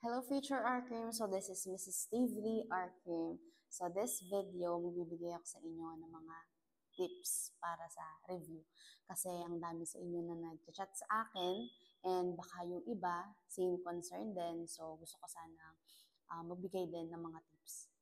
Hello future Arkim! So this is Mrs. Steve Lee Arkim. So this video, magbibigay ako sa inyo ng mga tips para sa review. Kasi ang dami sa inyo na nag-chat sa akin and baka yung iba, same concern din. So gusto ko sana magbigay din ng mga tips.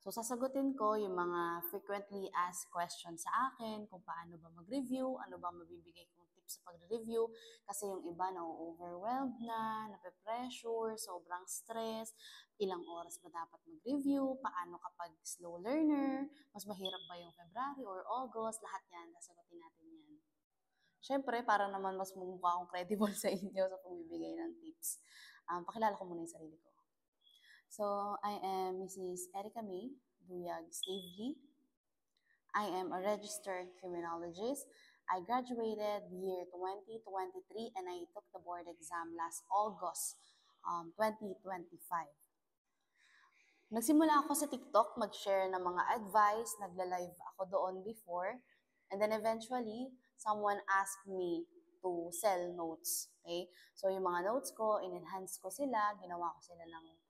So, sasagutin ko yung mga frequently asked questions sa akin, kung paano ba mag-review, ano ba mabibigay kong tips sa pag-review. Kasi yung iba na-overwhelmed na, nape-pressure, sobrang stress, ilang oras ba dapat mag-review, paano kapag slow learner, mas mahirap ba yung February or August, lahat yan, sasagutin natin yan. Siyempre, para naman mas mumukha akong credible sa inyo sa pagbibigay ng tips. Pakilala ko muna yung sarili ko. So, I am Mrs. Erica May Duyag Stavely. I am a registered criminologist. I graduated year 2023 and I took the board exam last August 2025. Nagsimula ako sa TikTok mag-share ng mga advice, nagla-live ako doon before, and then eventually, someone asked me to sell notes. Okay? So, yung mga notes ko, in-enhance ko sila, ginawa ko sila ng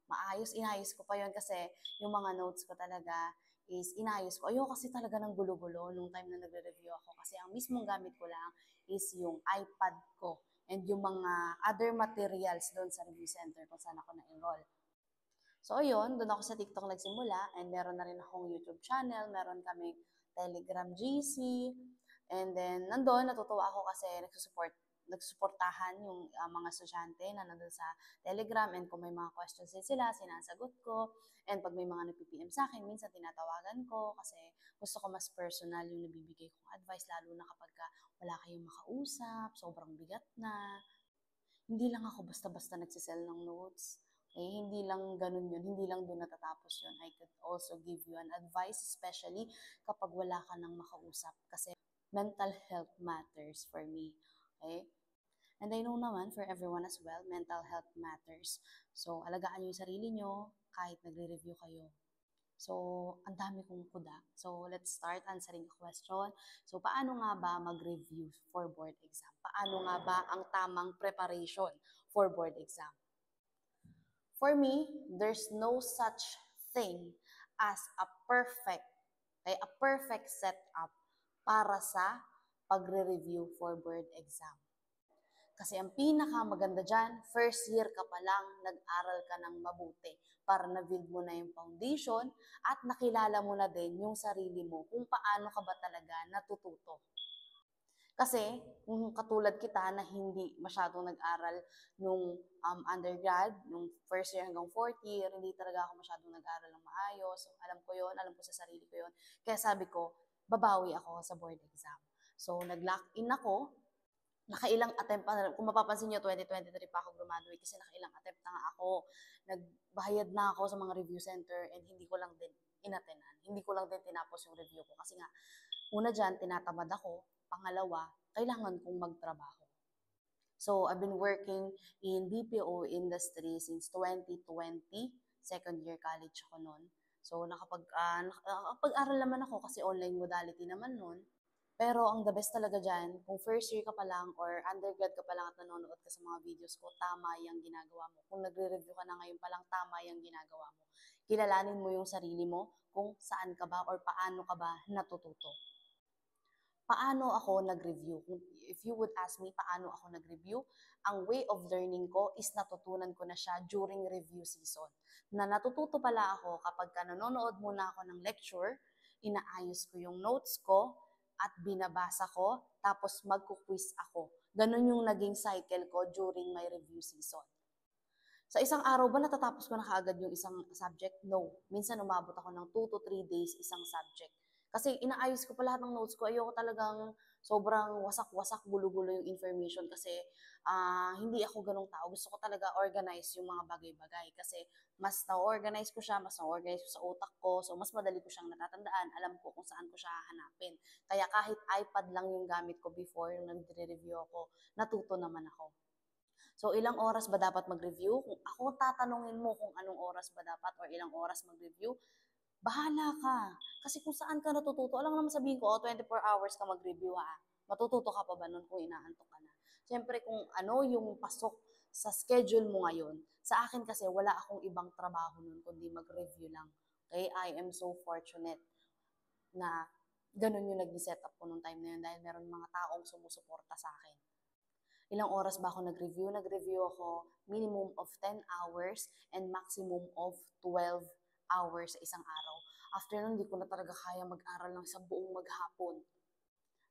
maayos, inayos ko pa yon kasi yung mga notes ko talaga is inayos ko. Ayoko kasi talaga ng gulo-gulo nung time na nagre-review ako kasi ang mismong gamit ko lang is yung iPad ko and yung mga other materials doon sa review center kung saan ako na-enroll. So, ayun, doon ako sa TikTok nagsimula and meron na rin akong YouTube channel, meron kaming Telegram GC, and then nandun, natutuwa ako kasi nagsusuportahan yung mga estudyante na nandun sa Telegram, and kung may mga questions din sila, sinasagot ko, and pag may mga nag-PM sa akin, minsan tinatawagan ko kasi gusto ko mas personal yung nabibigay kong advice, lalo na kapag wala kayong makausap, sobrang bigat na. Hindi lang ako basta-basta nagsisell ng notes. Okay, hindi lang ganun yun, hindi lang doon natatapos yun. I could also give you an advice, especially kapag wala ka nang makausap kasi mental health matters for me. Okay? And I know naman for everyone as well, mental health matters. So, alagaan nyo yung sarili nyo kahit nagre-review kayo. So, ang dami kong kuda. So, let's start answering the question. So, paano nga ba mag-review for board exam? Paano nga ba ang tamang preparation for board exam? For me, there's no such thing as a perfect setup para sa pagre-review for board exam. Kasi ang pinakamaganda dyan, first year ka pa lang, nag-aral ka ng mabuti para na-build mo na yung foundation at nakilala mo na din yung sarili mo kung paano ka ba talaga natututo. Kasi kung katulad kita na hindi masyadong nag-aral nung undergrad, nung first year hanggang fourth year, hindi talaga ako masyadong nag-aral ng maayos. So, alam ko yon, alam ko sa sarili ko yon. Kaya sabi ko, babawi ako sa board exam. So, nag-lock in ako. Nakailang attempt pa na, kung mapapansin nyo, 2023 pa ako graduate kasi nakailang attempt na nga ako. Nagbayad na ako sa mga review center and hindi ko lang din inatenan. Hindi ko lang din tinapos yung review ko kasi nga, una dyan, tinatamad ako. Pangalawa, kailangan kong magtrabaho. So, I've been working in BPO industry since 2020. Second year college ako noon. So, nakapag-aral naman ako kasi online modality naman noon. Pero ang the best talaga dyan, kung first year ka pa lang or undergrad ka pa lang at nanonood ka sa mga videos ko, tama yung ginagawa mo. Kung nagre-review ka na ngayon pa lang, tama yung ginagawa mo. Kilalanin mo yung sarili mo kung saan ka ba or paano ka ba natututo. Paano ako nag-review? If you would ask me paano ako nag-review, ang way of learning ko is natutunan ko na siya during review season. Na natututo pala ako kapag nanonood muna ako ng lecture, inaayos ko yung notes ko at binabasa ko, tapos magkuquiz ako. Ganun yung naging cycle ko during my review season. Sa isang araw ba natatapos ko na kaagad yung isang subject? No. Minsan umabot ako ng 2 to 3 days isang subject. Kasi inaayos ko pa lahat ng notes ko. Ayoko talagang sobrang wasak-wasak, gulo-gulo yung information kasi hindi ako ganong tao. Gusto ko talaga organize yung mga bagay-bagay kasi mas na-organize ko siya, mas na-organize ko sa utak ko. So, mas madali ko siyang natatandaan. Alam ko kung saan ko siya hahanapin. Kaya kahit iPad lang yung gamit ko before, yung nag-review ako, natuto naman ako. So, ilang oras ba dapat mag-review? Kung ako tatanungin mo kung anong oras ba dapat or ilang oras mag-review, bahala ka. Kasi kung saan ka natututo, alam naman sabihin ko, 24 hours ka mag-review ha. Matututo ka pa ba nun kung inaantok ka na? Siyempre kung ano yung pasok sa schedule mo ngayon. Sa akin kasi, wala akong ibang trabaho nun, kundi mag-review lang. Okay? I am so fortunate na ganun yung naging setup ko nung time na yun dahil meron mga taong sumusuporta sa akin. Ilang oras ba ako nag-review? Nag-review ako minimum of 10 hours and maximum of 12 hours sa isang araw. After nun, hindi ko na talaga kaya mag-aral ng sa buong maghapon.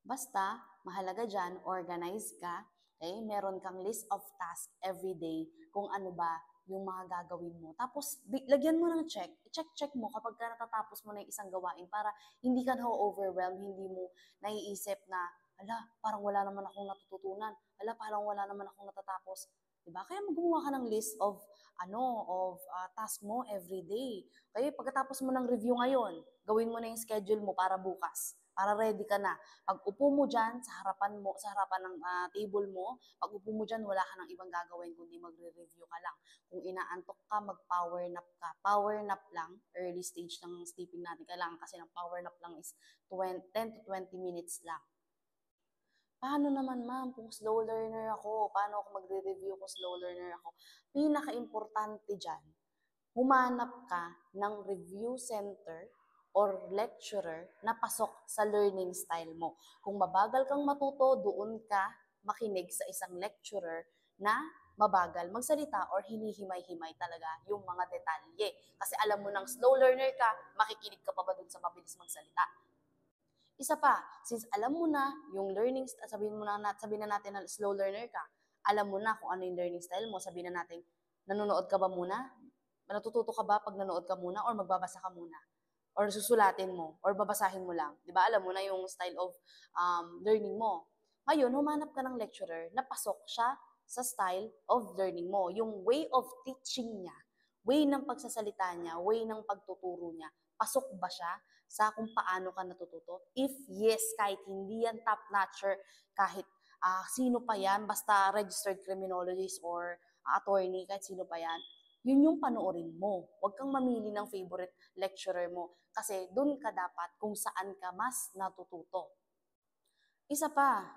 Basta, mahalaga dyan, organize ka, okay? Meron kang list of tasks every day kung ano ba yung mga gagawin mo. Tapos, lagyan mo ng check. I-check mo kapag ka natatapos mo na yung isang gawain para hindi ka na-overwhelm, hindi mo naiisip na, ala, parang wala naman akong natututunan. Ala, parang wala naman akong natatapos. Diba? Kaya gumawa ka ng list of task mo every day. Okay? Pagkatapos mo ng review ngayon, gawin mo na yung schedule mo para bukas. Para ready ka na. Pag upo mo dyan, sa harapan ng table mo, pag upo mo dyan, wala ka nang ibang gagawin kundi magre-review ka lang. Kung inaantok ka, mag-power nap ka. Power nap lang, early stage ng sleeping natin. Kailangan kasi ng power nap lang is 10 to 20 minutes lang. Paano naman ma'am kung slow learner ako? Paano ako magre-review kung slow learner ako? Pinaka-importante dyan, humanap ka ng review center or lecturer na pasok sa learning style mo. Kung mabagal kang matuto, doon ka makinig sa isang lecturer na mabagal magsalita or hinihimay-himay talaga yung mga detalye. Kasi alam mo nang slow learner ka, makikinig ka pa ba doon sa mabilis magsalita? Isa pa, since alam mo na yung learning, sabihin na natin na slow learner ka, alam mo na kung ano yung learning style mo, sabihin na natin, nanonood ka ba muna? Natututo ka ba pag nanood ka muna or magbabasa ka muna? Or susulatin mo or babasahin mo lang? 'Di ba? Alam mo na yung style of learning mo. Ngayon, humanap ka ng lecturer na pasok siya sa style of learning mo. Yung way of teaching niya, way ng pagsasalita niya, way ng pagtuturo niya, pasok ba siya sa kung paano ka natututo? If yes, kahit hindi yan top-notcher, kahit sino pa yan, basta registered criminologist or attorney, kahit sino pa yan, yun yung panoorin mo. Huwag kang mamili ng favorite lecturer mo kasi doon ka dapat kung saan ka mas natututo. Isa pa,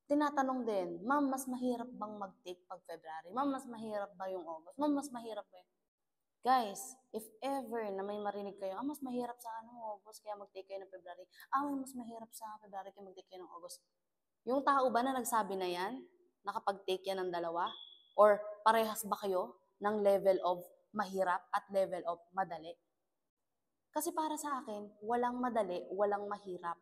tinatanong din, ma'am, mas mahirap bang mag-take pag February? Ma'am, mas mahirap ba yung August? Ma'am, mas mahirap ba yung... Guys, if ever na may marinig kayo, mas mahirap sa August, kaya mag-take kayo ng February. May mas mahirap sa February, kaya mag-take kayo ng August. Yung tao ba na nagsabi na yan, nakapag-take yan ng dalawa? Or parehas ba kayo ng level of mahirap at level of madali? Kasi para sa akin, walang madali, walang mahirap.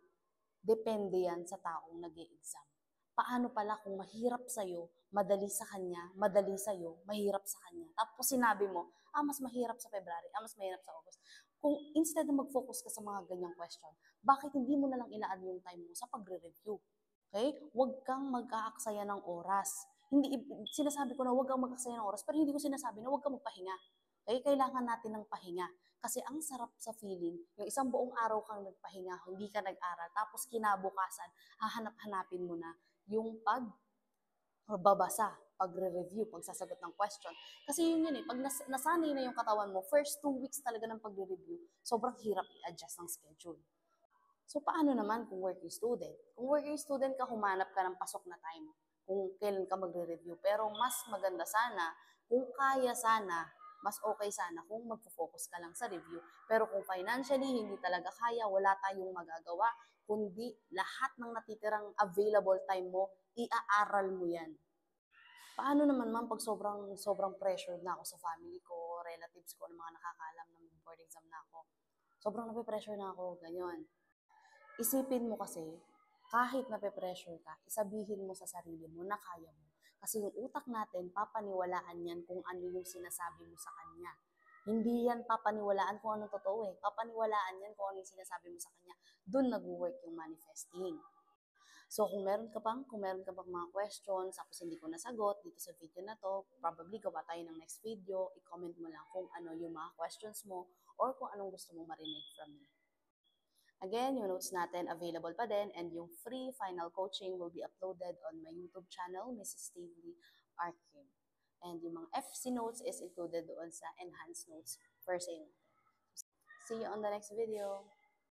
Depende yan sa taong nag-i-exam. Paano pala kung mahirap sa'yo, madali sa kanya, madali sa'yo, mahirap sa kanya. Tapos sinabi mo, mas mahirap sa February, mas mahirap sa August. Kung instead na mag-focus ka sa mga ganyang question, bakit hindi mo na lang ilaan yung time mo sa pagre-review? Okay? Huwag kang mag-aaksaya ng oras. Hindi, sinasabi ko na huwag kang mag-aaksaya ng oras, pero hindi ko sinasabi na huwag kang magpahinga. Okay? Kailangan natin ng pahinga. Kasi ang sarap sa feeling, yung isang buong araw kang nagpahinga, hindi ka nag-aral, tapos kinabukasan, hahanap-hanapin mo na yung pagbabasa, pagre-review, pagsasagot ng question. Kasi yun eh, pag nasanay na yung katawan mo, first 2 weeks talaga ng pagre-review, sobrang hirap i-adjust ng schedule. So, paano naman kung working student? Kung working student ka, humanap ka ng pasok na time kung kailan ka magre-review. Pero mas maganda sana, kung kaya sana, mas okay sana kung magfo-focus ka lang sa review. Pero kung financially hindi talaga kaya, wala tayong magagawa, kundi lahat ng natitirang available time mo, iaaral mo yan. Paano naman ma'am pag sobrang pressured na ako sa family ko, relatives ko, ng mga nakakaalam ng board exam na ako? Sobrang nape-pressure na ako, ganyan. Isipin mo kasi, kahit nape-pressure ka, isabihin mo sa sarili mo na kaya mo. Kasi yung utak natin, papaniwalaan yan kung ano yung sinasabi mo sa kanya. Hindi yan papaniwalaan kung anong totoo eh. Papaniwalaan yan kung ano yung sinasabi mo sa kanya. Doon nag-work yung manifesting. So kung meron ka pang mga questions, tapos hindi ko nasagot dito sa video na to, probably gawa tayo ng next video, i-comment mo lang kung ano yung mga questions mo or kung anong gusto mong marinig from me. Again, yung notes natin available pa din and yung free final coaching will be uploaded on my YouTube channel, Mrs. Stevely Arkim. And yung mga FC notes is included doon sa enhanced notes for sale. See you on the next video.